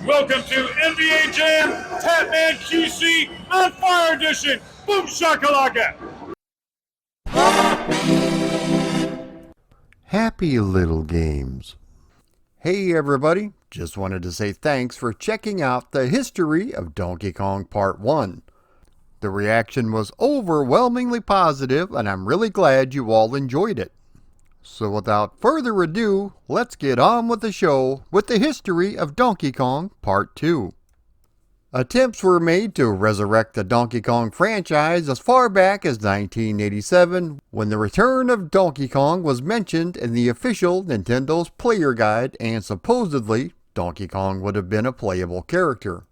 Welcome to NBA Jam Tatman QC on Fire Edition. Boom shakalaka. Happy little games. Hey everybody, just wanted to say thanks for checking out the history of Donkey Kong Part 1. The reaction was overwhelmingly positive and I'm really glad you all enjoyed it. So without further ado, let's get on with the show with the history of Donkey Kong Part 2. Attempts were made to resurrect the Donkey Kong franchise as far back as 1987 when the return of Donkey Kong was mentioned in the official Nintendo's player guide and supposedly Donkey Kong would have been a playable character.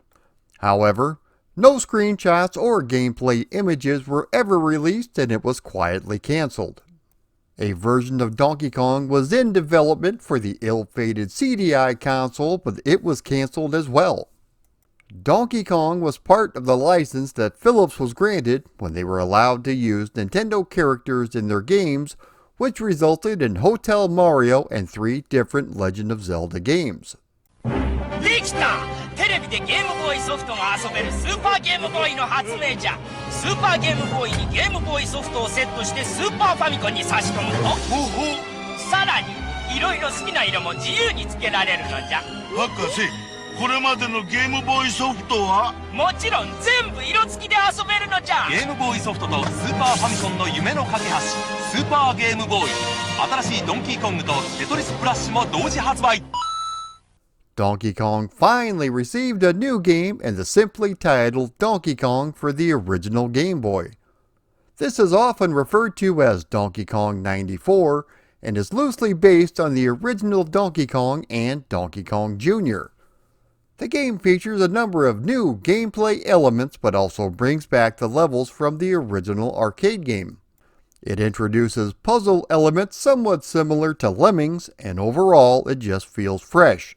However, no screenshots or gameplay images were ever released and it was quietly cancelled. A version of Donkey Kong was in development for the ill-fated CDI console, but it was cancelled as well. Donkey Kong was part of the license that Philips was granted when they were allowed to use Nintendo characters in their games, which resulted in Hotel Mario and 3 different Legend of Zelda games. できた！テレビでゲームボーイソフトが遊べるスーパーゲームボーイの発明じゃ。スーパーゲームボーイにゲームボーイソフトをセットしてスーパーファミコンに差し込むと、さらにいろいろ好きな色も自由につけられるのじゃ。博士、これまでのゲームボーイソフトはもちろん全部色付きで遊べるのじゃ。ゲームボーイソフトとスーパーファミコンの夢の架け橋、スーパーゲームボーイ。新しいドンキーコングとテトリスプラッシュも同時発売。Donkey Kong finally received a new game in the simply titled Donkey Kong for the original Game Boy. This is often referred to as Donkey Kong 94 and is loosely based on the original Donkey Kong and Donkey Kong Jr. The game features a number of new gameplay elements but also brings back the levels from the original arcade game. It introduces puzzle elements somewhat similar to Lemmings and overall it just feels fresh.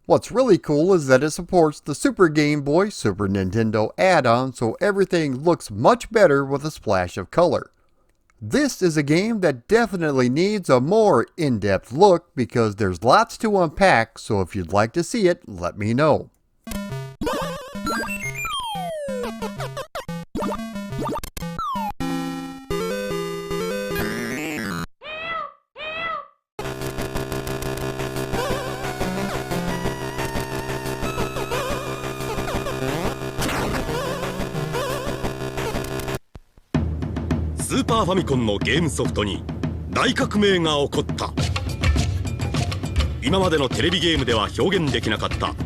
What's really cool is that it supports the Super Game Boy Super Nintendo add-on, so everything looks much better with a splash of color. This is a game that definitely needs a more in-depth look because there's lots to unpack, so if you'd like to see it, let me know.「スーパーファミコンのゲームソフトに大革命が起こった」今までのテレビゲームでは表現できなかったコン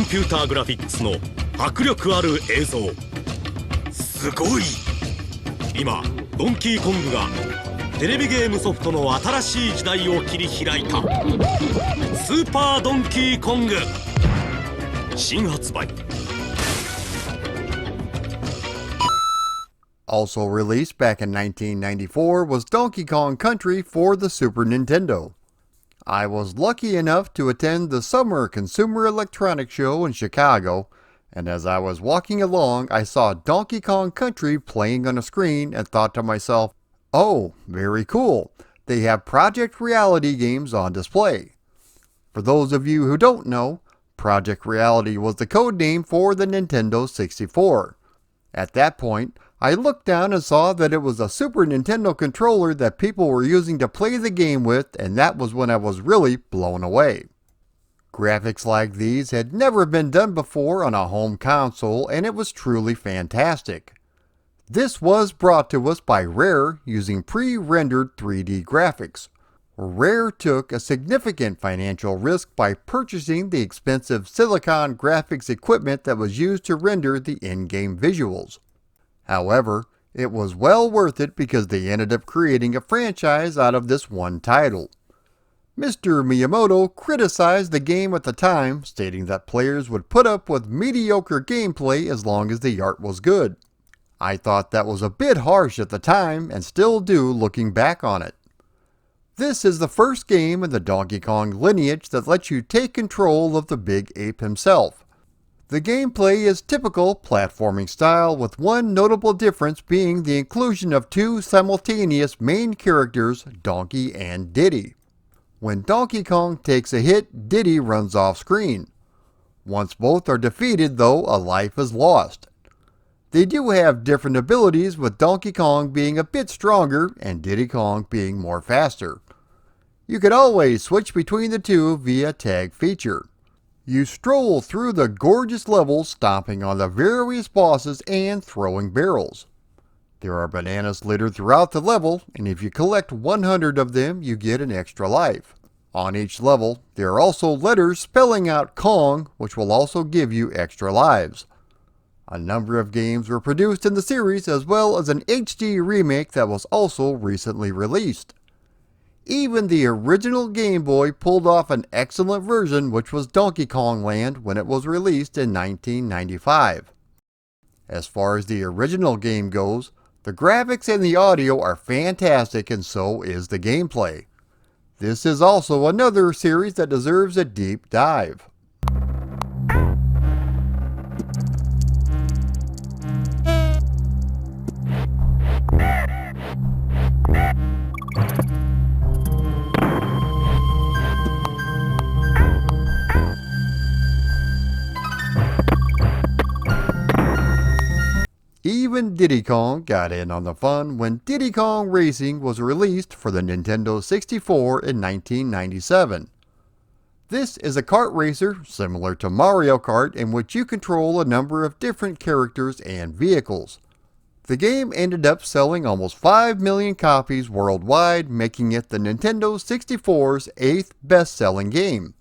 ピューターグラフィックスの迫力ある映像。すごい！今ドンキーコングがテレビゲームソフトの新しい時代を切り開いたスーパードンキーコング新発売。Also released back in 1994 was Donkey Kong Country for the Super Nintendo. I was lucky enough to attend the Summer Consumer Electronics Show in Chicago, and as I was walking along I saw Donkey Kong Country playing on a screen and thought to myself, oh, very cool, they have Project Reality games on display. For those of you who don't know, Project Reality was the code name for the Nintendo 64. At that point, I looked down and saw that it was a Super Nintendo controller that people were using to play the game with, and that was when I was really blown away. Graphics like these had never been done before on a home console, and it was truly fantastic. This was brought to us by Rare using pre-rendered 3D graphics. Rare took a significant financial risk by purchasing the expensive silicon graphics equipment that was used to render the in-game visuals. However, it was well worth it because they ended up creating a franchise out of this one title. Mr. Miyamoto criticized the game at the time, stating that players would put up with mediocre gameplay as long as the art was good. I thought that was a bit harsh at the time and still do looking back on it. This is the first game in the Donkey Kong lineage that lets you take control of the big ape himself. The gameplay is typical platforming style, with one notable difference being the inclusion of 2 simultaneous main characters, Donkey and Diddy. When Donkey Kong takes a hit, Diddy runs off screen. Once both are defeated, though, a life is lost. They do have different abilities, with Donkey Kong being a bit stronger and Diddy Kong being more faster. You can always switch between the two via tag feature. You stroll through the gorgeous levels, stomping on the various bosses and throwing barrels. There are bananas littered throughout the level, and if you collect 100 of them, you get an extra life. On each level, there are also letters spelling out Kong, which will also give you extra lives. A number of games were produced in the series, as well as an HD remake that was also recently released. Even the original Game Boy pulled off an excellent version, which was Donkey Kong Land, when it was released in 1995. As far as the original game goes, the graphics and the audio are fantastic, and so is the gameplay. This is also another series that deserves a deep dive. Even Diddy Kong got in on the fun when Diddy Kong Racing was released for the Nintendo 64 in 1997. This is a kart racer similar to Mario Kart, in which you control a number of different characters and vehicles. The game ended up selling almost 5 million copies worldwide, making it the Nintendo 64's 8th best-selling game.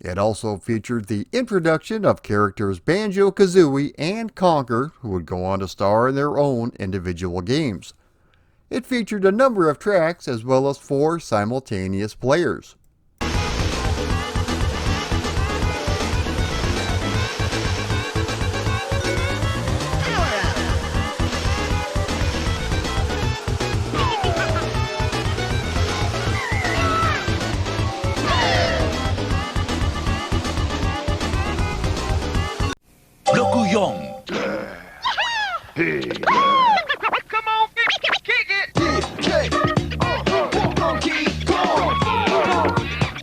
It also featured the introduction of characters Banjo-Kazooie and Conker, who would go on to star in their own individual games. It featured a number of tracks as well as 4 simultaneous players. Come on, kick it!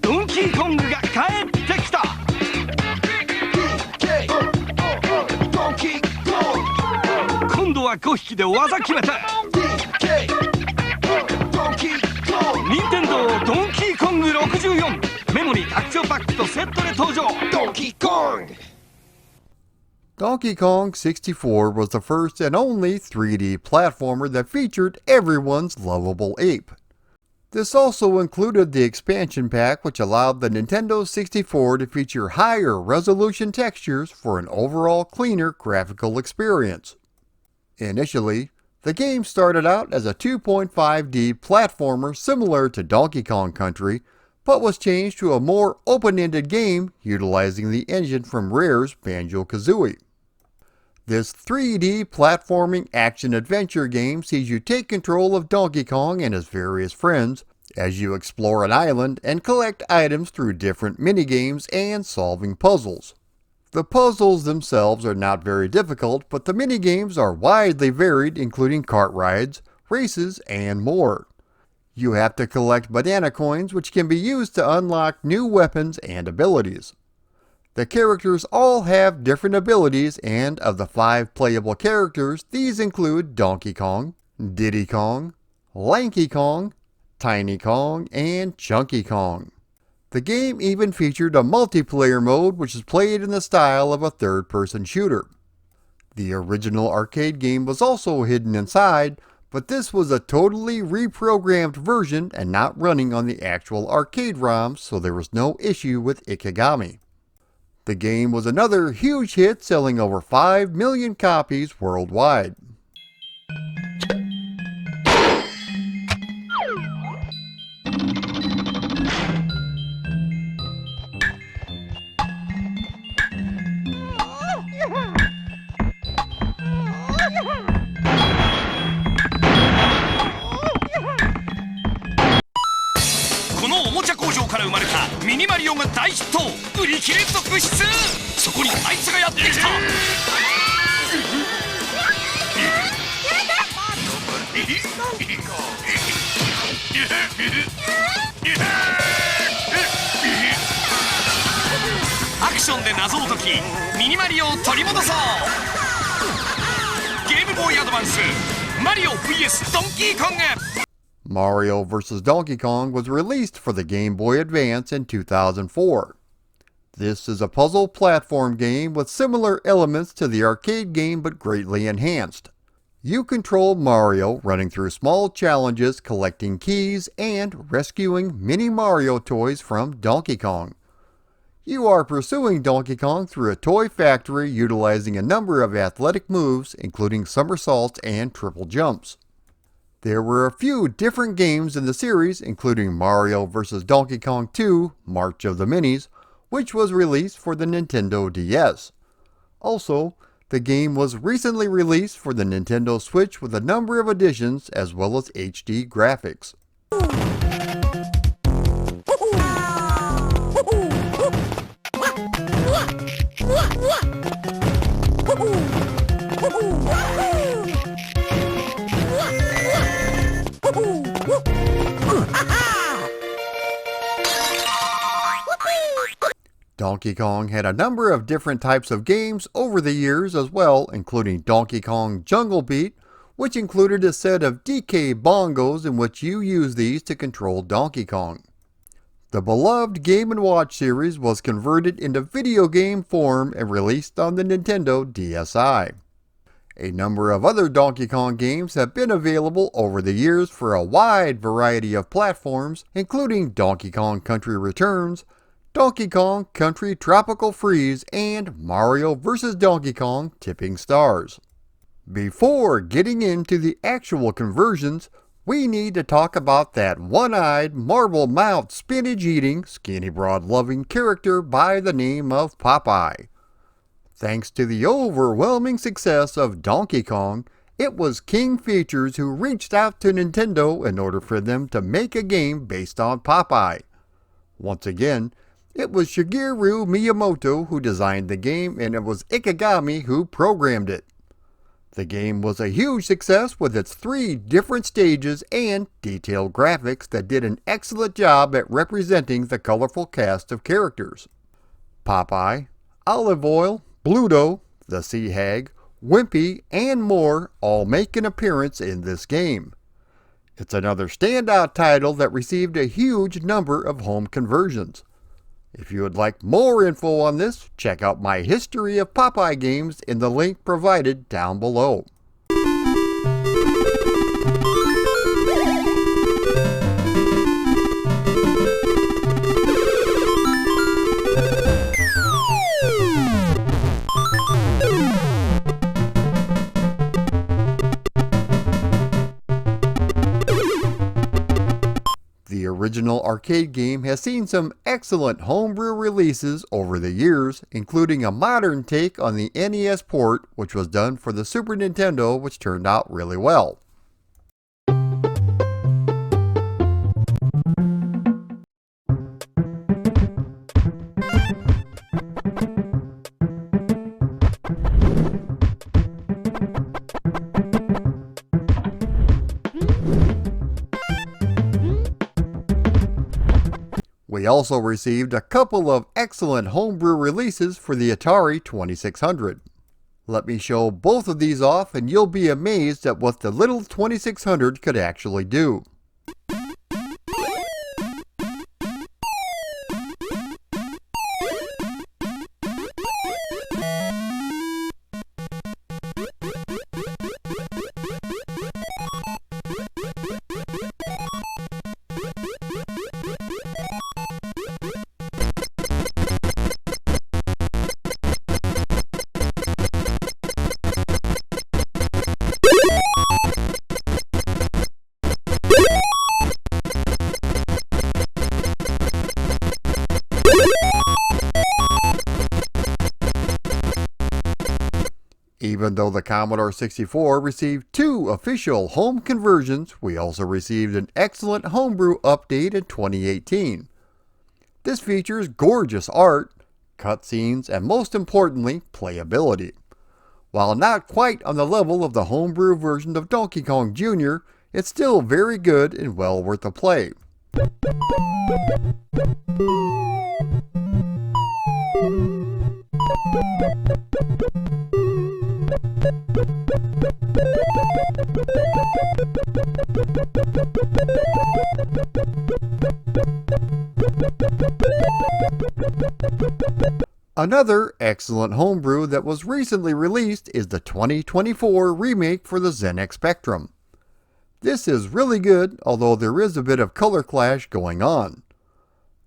Donkey Kong が帰ってきた。今度は5匹で技決めた。任天堂ドンキーコング64メモリー拡張パックとセットで登場。ドンキーコング。Donkey Kong 64 was the first and only 3D platformer that featured everyone's lovable ape. This also included the expansion pack, which allowed the Nintendo 64 to feature higher resolution textures for an overall cleaner graphical experience. Initially, the game started out as a 2.5D platformer similar to Donkey Kong Country, but was changed to a more open-ended game utilizing the engine from Rare's Banjo-Kazooie. This 3D platforming action-adventure game sees you take control of Donkey Kong and his various friends as you explore an island and collect items through different minigames and solving puzzles. The puzzles themselves are not very difficult, but the minigames are widely varied, including kart rides, races, and more. You have to collect banana coins, which can be used to unlock new weapons and abilities. The characters all have different abilities, and of the 5 playable characters, these include Donkey Kong, Diddy Kong, Lanky Kong, Tiny Kong, and Chunky Kong. The game even featured a multiplayer mode, which is played in the style of a third-person shooter. The original arcade game was also hidden inside, but this was a totally reprogrammed version and not running on the actual arcade ROMs, so there was no issue with Ikigami. The game was another huge hit, selling over 5 million copies worldwide.このおもちゃ工場から生まれたミニマリオが大ヒット。売り切れ続出。そこにあいつがやってきた。アクションでで謎を解きミニマリオを取り戻そう。ゲームボーイアドバンスマリオ vs ドンキーコング。 Mario vs. Donkey Kong was released for the Game Boy Advance in 2004. This is a puzzle platform game with similar elements to the arcade game but greatly enhanced. You control Mario running through small challenges, collecting keys, and rescuing mini Mario toys from Donkey Kong. You are pursuing Donkey Kong through a toy factory utilizing a number of athletic moves, including somersaults and triple jumps. There were a few different games in the series, including Mario vs. Donkey Kong 2, March of the Minis, which was released for the Nintendo DS. Also, the game was recently released for the Nintendo Switch with a number of additions as well as HD graphics. Donkey Kong had a number of different types of games over the years as well, including Donkey Kong Jungle Beat, which included a set of DK bongos in which you use these to control Donkey Kong. The beloved Game & Watch series was converted into video game form and released on the Nintendo DSi. A number of other Donkey Kong games have been available over the years for a wide variety of platforms, including Donkey Kong Country Returns, Donkey Kong Country Tropical Freeze, and Mario vs. Donkey Kong Tipping Stars. Before getting into the actual conversions, we need to talk about that one-eyed, marble-mouthed, spinach-eating, skinny-broad-loving character by the name of Popeye. Thanks to the overwhelming success of Donkey Kong, it was King Features who reached out to Nintendo in order for them to make a game based on Popeye. Once again, it was Shigeru Miyamoto who designed the game, and it was Ikegami who programmed it. The game was a huge success with its 3 different stages and detailed graphics that did an excellent job at representing the colorful cast of characters. Popeye, Olive Oil, Bluto, the Sea Hag, Wimpy, and more all make an appearance in this game. It's another standout title that received a huge number of home conversions. If you would like more info on this, check out my history of Popeye games in the link provided down below. The original arcade game has seen some excellent homebrew releases over the years, including a modern take on the NES port, which was done for the Super Nintendo, which turned out really well. We also received a couple of excellent homebrew releases for the Atari 2600. Let me show both of these off and you'll be amazed at what the little 2600 could actually do. Even though the Commodore 64 received 2 official home conversions, we also received an excellent homebrew update in 2018. This features gorgeous art, cutscenes, and most importantly, playability. While not quite on the level of the homebrew version of Donkey Kong Jr., it's still very good and well worth a play. Another excellent homebrew that was recently released is the 2024 remake for the ZX Spectrum. This is really good, although there is a bit of color clash going on.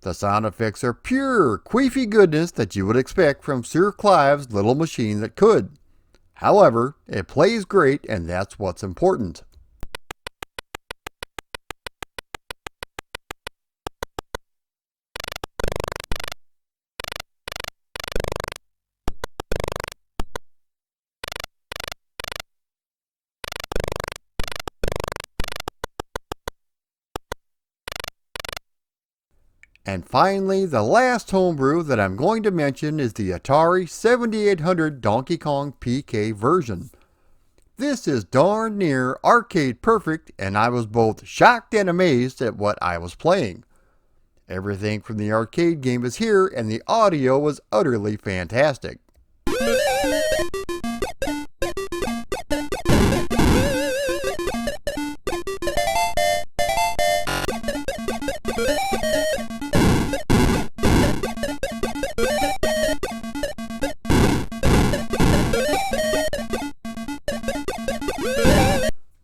The sound effects are pure, queefy goodness that you would expect from Sir Clive's little machine that could. However, it plays great, and that's what's important. And finally, the last homebrew that I'm going to mention is the Atari 7800 Donkey Kong PK version. This is darn near arcade perfect, and I was both shocked and amazed at what I was playing. Everything from the arcade game is here, and the audio was utterly fantastic.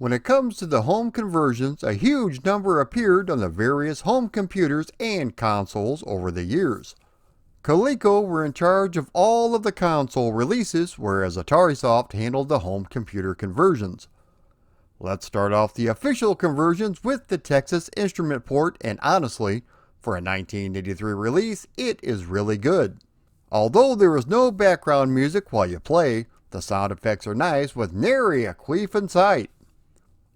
When it comes to the home conversions, a huge number appeared on the various home computers and consoles over the years. Coleco were in charge of all of the console releases, whereas AtariSoft handled the home computer conversions. Let's start off the official conversions with the Texas Instrument port, and honestly, for a 1983 release, it is really good. Although there is no background music while you play, the sound effects are nice with nary a queef in sight.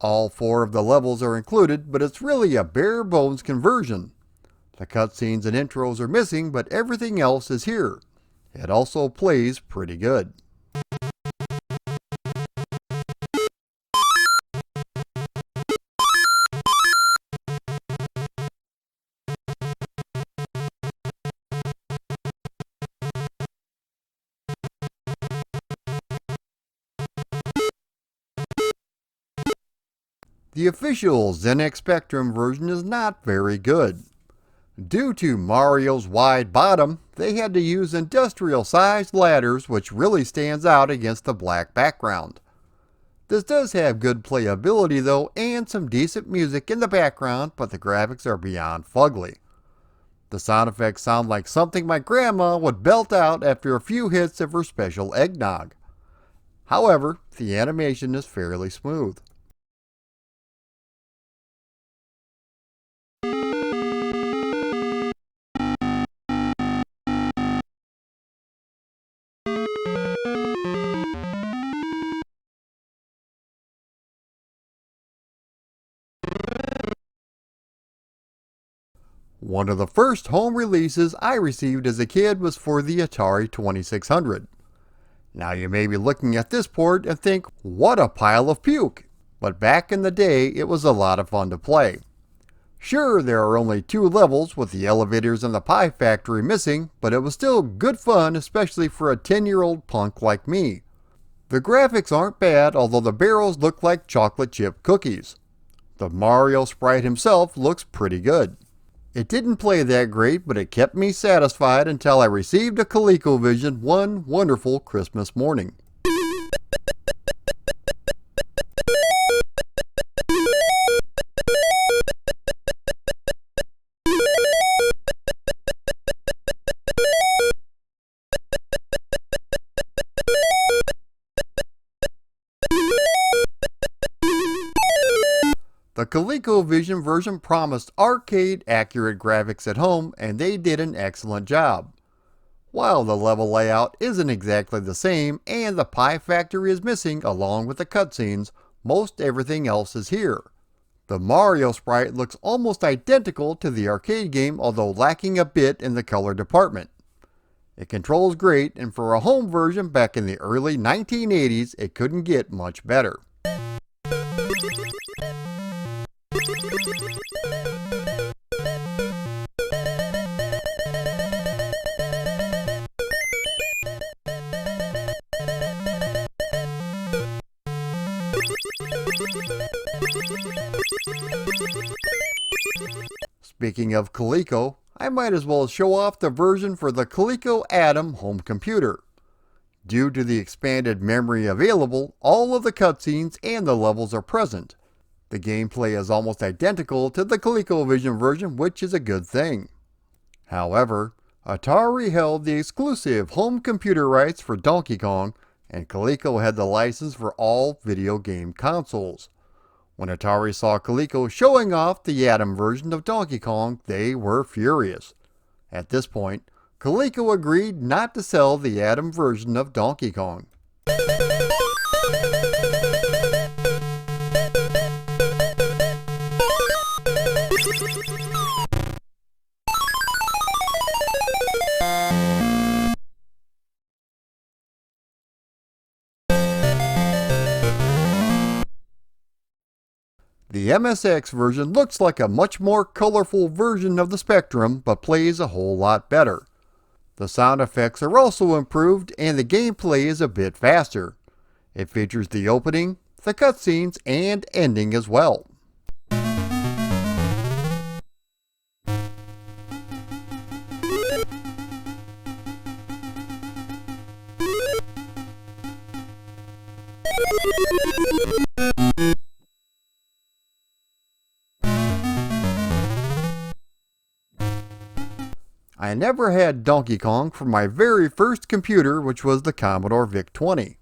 All 4 of the levels are included, but it's really a bare bones conversion. The cutscenes and intros are missing, but everything else is here. It also plays pretty good. The official ZX Spectrum version is not very good. Due to Mario's wide bottom, they had to use industrial-sized ladders, which really stands out against the black background. This does have good playability though, and some decent music in the background, but the graphics are beyond fugly. The sound effects sound like something my grandma would belt out after a few hits of her special eggnog. However, the animation is fairly smooth. One of the first home releases I received as a kid was for the Atari 2600. Now you may be looking at this port and think, what a pile of puke! But back in the day, it was a lot of fun to play. Sure, there are only 2 levels with the elevators and the pie factory missing, but it was still good fun, especially for a 10-year-old punk like me. The graphics aren't bad, although the barrels look like chocolate chip cookies. The Mario sprite himself looks pretty good. It didn't play that great, but it kept me satisfied until I received a ColecoVision one wonderful Christmas morning. The ColecoVision version promised arcade-accurate graphics at home, and they did an excellent job. While the level layout isn't exactly the same, and the pie factory is missing along with the cutscenes, most everything else is here. The Mario sprite looks almost identical to the arcade game, although lacking a bit in the color department. It controls great, and for a home version back in the early 1980s, it couldn't get much better. Speaking of Coleco, I might as well show off the version for the Coleco Atom home computer. Due to the expanded memory available, all of the cutscenes and the levels are present. The gameplay is almost identical to the ColecoVision version, which is a good thing. However, Atari held the exclusive home computer rights for Donkey Kong, and Coleco had the license for all video game consoles. When Atari saw Coleco showing off the Atom version of Donkey Kong, they were furious. At this point, Coleco agreed not to sell the Atom version of Donkey Kong. The MSX version looks like a much more colorful version of the Spectrum, but plays a whole lot better. The sound effects are also improved, and the gameplay is a bit faster. It features the opening, the cutscenes, and ending as well. I never had Donkey Kong for my very first computer, which was the Commodore VIC-20.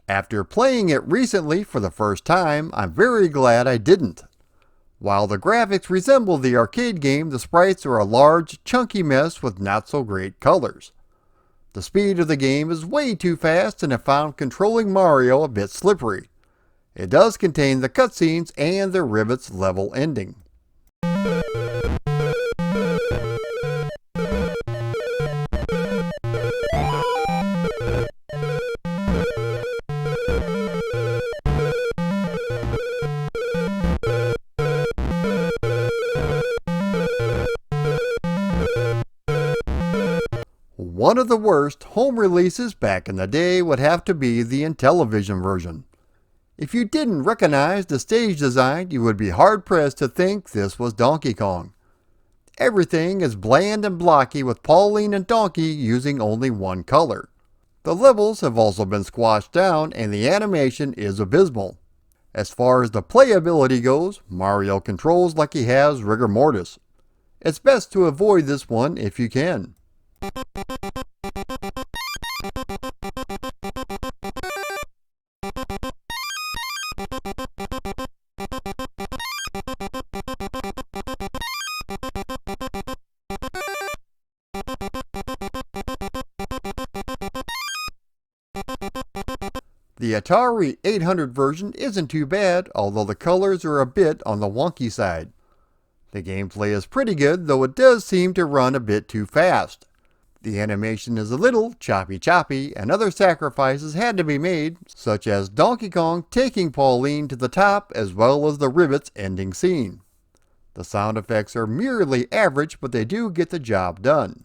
After playing it recently for the first time, I'm very glad I didn't. While the graphics resemble the arcade game, the sprites are a large, chunky mess with not so great colors. The speed of the game is way too fast, and I found controlling Mario a bit slippery. It does contain the cutscenes and the Rivets level ending. One of the worst home releases back in the day would have to be the Intellivision version. If you didn't recognize the stage design, you would be hard-pressed to think this was Donkey Kong. Everything is bland and blocky, with Pauline and Donkey using only one color. The levels have also been squashed down, and the animation is abysmal. As far as the playability goes, Mario controls like he has rigor mortis. It's best to avoid this one if you can. The Atari 800 version isn't too bad, although the colors are a bit on the wonky side. The gameplay is pretty good, though it does seem to run a bit too fast. The animation is a little choppy, and other sacrifices had to be made, such as Donkey Kong taking Pauline to the top, as well as the Rivets ending scene. The sound effects are merely average, but they do get the job done.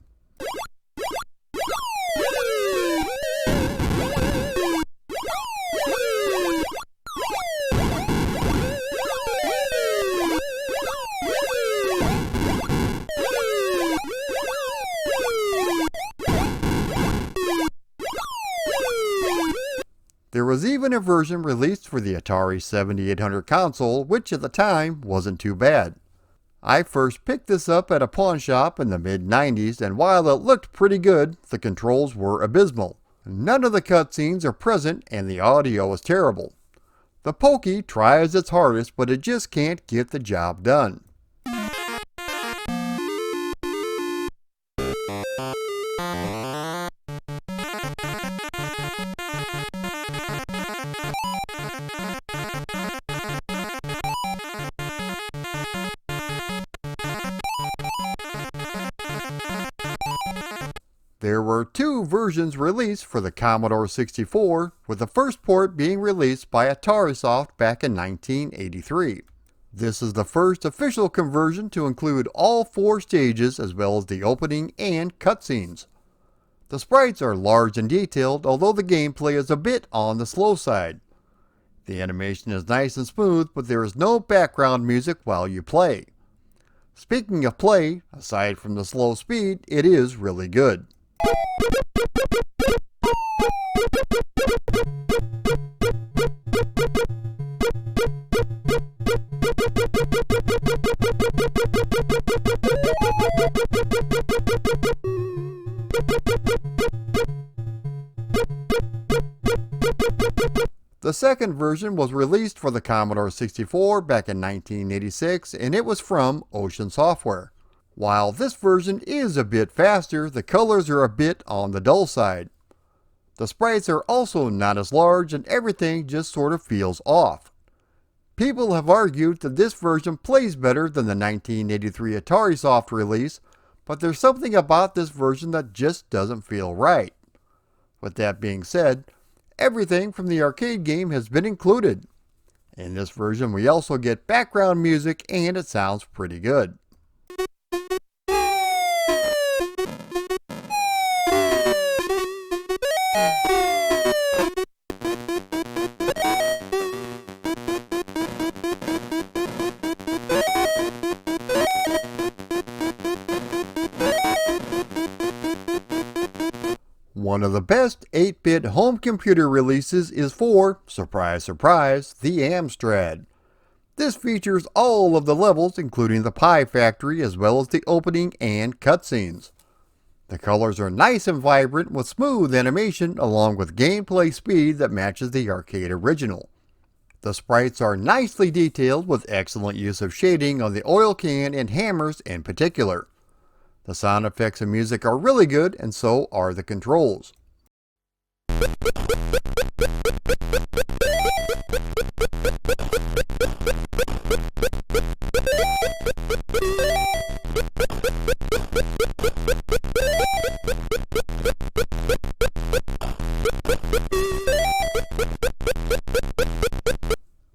There was even a version released for the Atari 7800 console, which at the time wasn't too bad. I first picked this up at a pawn shop in the mid-90s, and while it looked pretty good, the controls were abysmal. None of the cutscenes are present, and the audio is terrible. The Pokey tries its hardest, but it just can't get the job done. There were two versions released for the Commodore 64, with the first port being released by AtariSoft back in 1983. This is the first official conversion to include all 4 stages as well as the opening and cutscenes. The sprites are large and detailed, although the gameplay is a bit on the slow side. The animation is nice and smooth, but there is no background music while you play. Speaking of play, aside from the slow speed, it is really good. The second version was released for the Commodore 64 back in 1986, and it was from Ocean Software. While this version is a bit faster, the colors are a bit on the dull side. The sprites are also not as large, and everything just sort of feels off. People have argued that this version plays better than the 1983 Atari Soft release, but there's something about this version that just doesn't feel right. With that being said, everything from the arcade game has been included. In this version we also get background music, and it sounds pretty good. One of the best 8-bit home computer releases is for, surprise surprise, the Amstrad. This features all of the levels, including the Pie Factory, as well as the opening and cutscenes. The colors are nice and vibrant with smooth animation along with gameplay speed that matches the arcade original. The sprites are nicely detailed with excellent use of shading on the oil can and hammers in particular. The sound effects and music are really good, and so are the controls.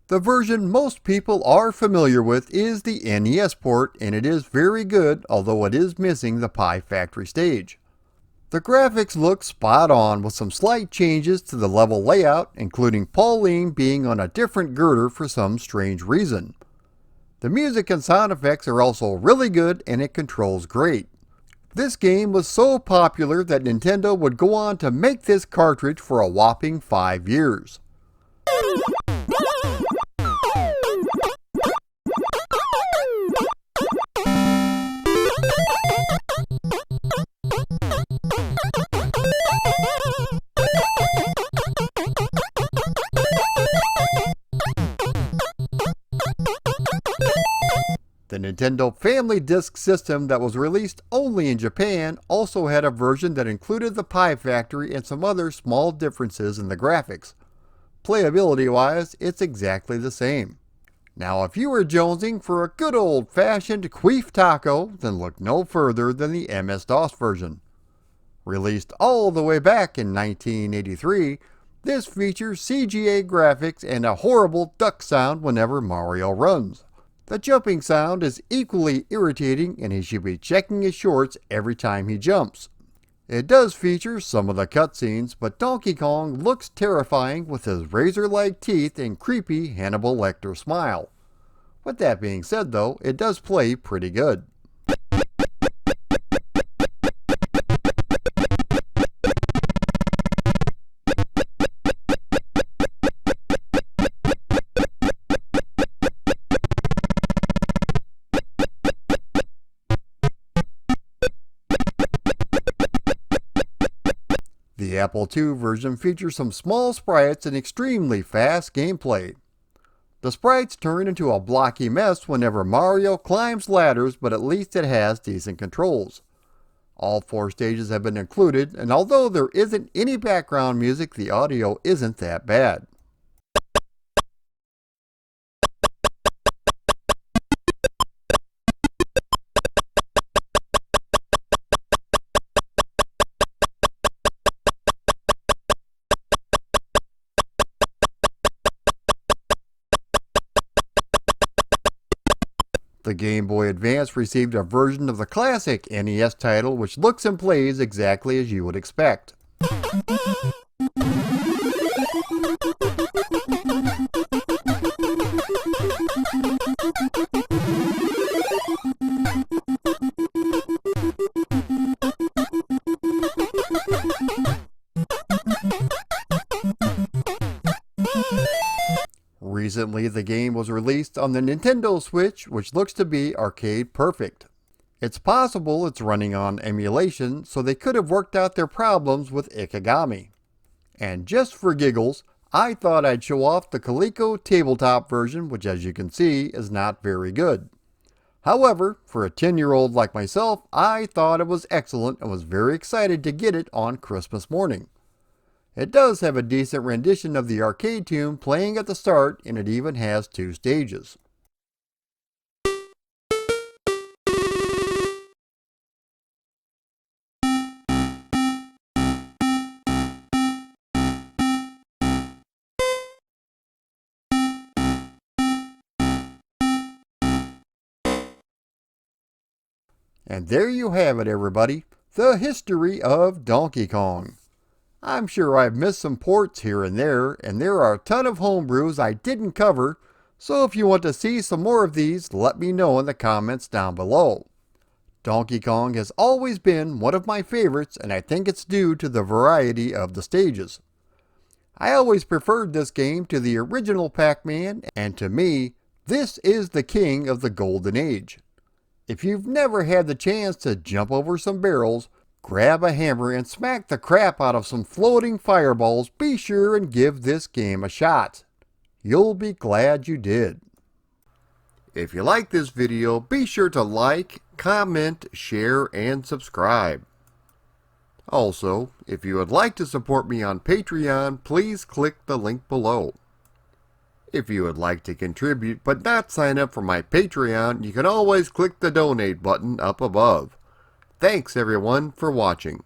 The version most people are familiar with is the NES port, and it is very good, although it is missing the Pie Factory stage. The graphics look spot on with some slight changes to the level layout, including Pauline being on a different girder for some strange reason. The music and sound effects are also really good, and it controls great. This game was so popular that Nintendo would go on to make this cartridge for a whopping 5 years. The Nintendo Family Disk System that was released only in Japan also had a version that included the Pie Factory and some other small differences in the graphics. Playability-wise, it's exactly the same. Now if you were jonesing for a good old-fashioned queef taco, then look no further than the MS-DOS version. Released all the way back in 1983, this features CGA graphics and a horrible duck sound whenever Mario runs. The jumping sound is equally irritating, and he should be checking his shorts every time he jumps. It does feature some of the cutscenes, but Donkey Kong looks terrifying with his razor-like teeth and creepy Hannibal Lecter smile. With that being said though, it does play pretty good. The Apple II version features some small sprites and extremely fast gameplay. The sprites turn into a blocky mess whenever Mario climbs ladders, but at least it has decent controls. All 4 stages have been included, and although there isn't any background music, the audio isn't that bad. The Game Boy Advance received a version of the classic NES title which looks and plays exactly as you would expect. Recently, the game was released on the Nintendo Switch, which looks to be arcade perfect. It's possible it's running on emulation, so they could have worked out their problems with Ikigami. And just for giggles, I thought I'd show off the Coleco tabletop version, which as you can see is not very good. However, for a 10-year-old like myself, I thought it was excellent and was very excited to get it on Christmas morning. It does have a decent rendition of the arcade tune playing at the start, and it even has 2 stages. And there you have it, everybody, the history of Donkey Kong. I'm sure I've missed some ports here and there are a ton of homebrews I didn't cover, so if you want to see some more of these, let me know in the comments down below. Donkey Kong has always been one of my favorites, and I think it's due to the variety of the stages. I always preferred this game to the original Pac-Man, and to me, this is the king of the golden age. If you've never had the chance to jump over some barrels, grab a hammer and smack the crap out of some floating fireballs, be sure and give this game a shot. You'll be glad you did. If you like this video, be sure to like, comment, share, and subscribe. Also, if you would like to support me on Patreon, please click the link below. If you would like to contribute but not sign up for my Patreon, you can always click the donate button up above. Thanks everyone for watching.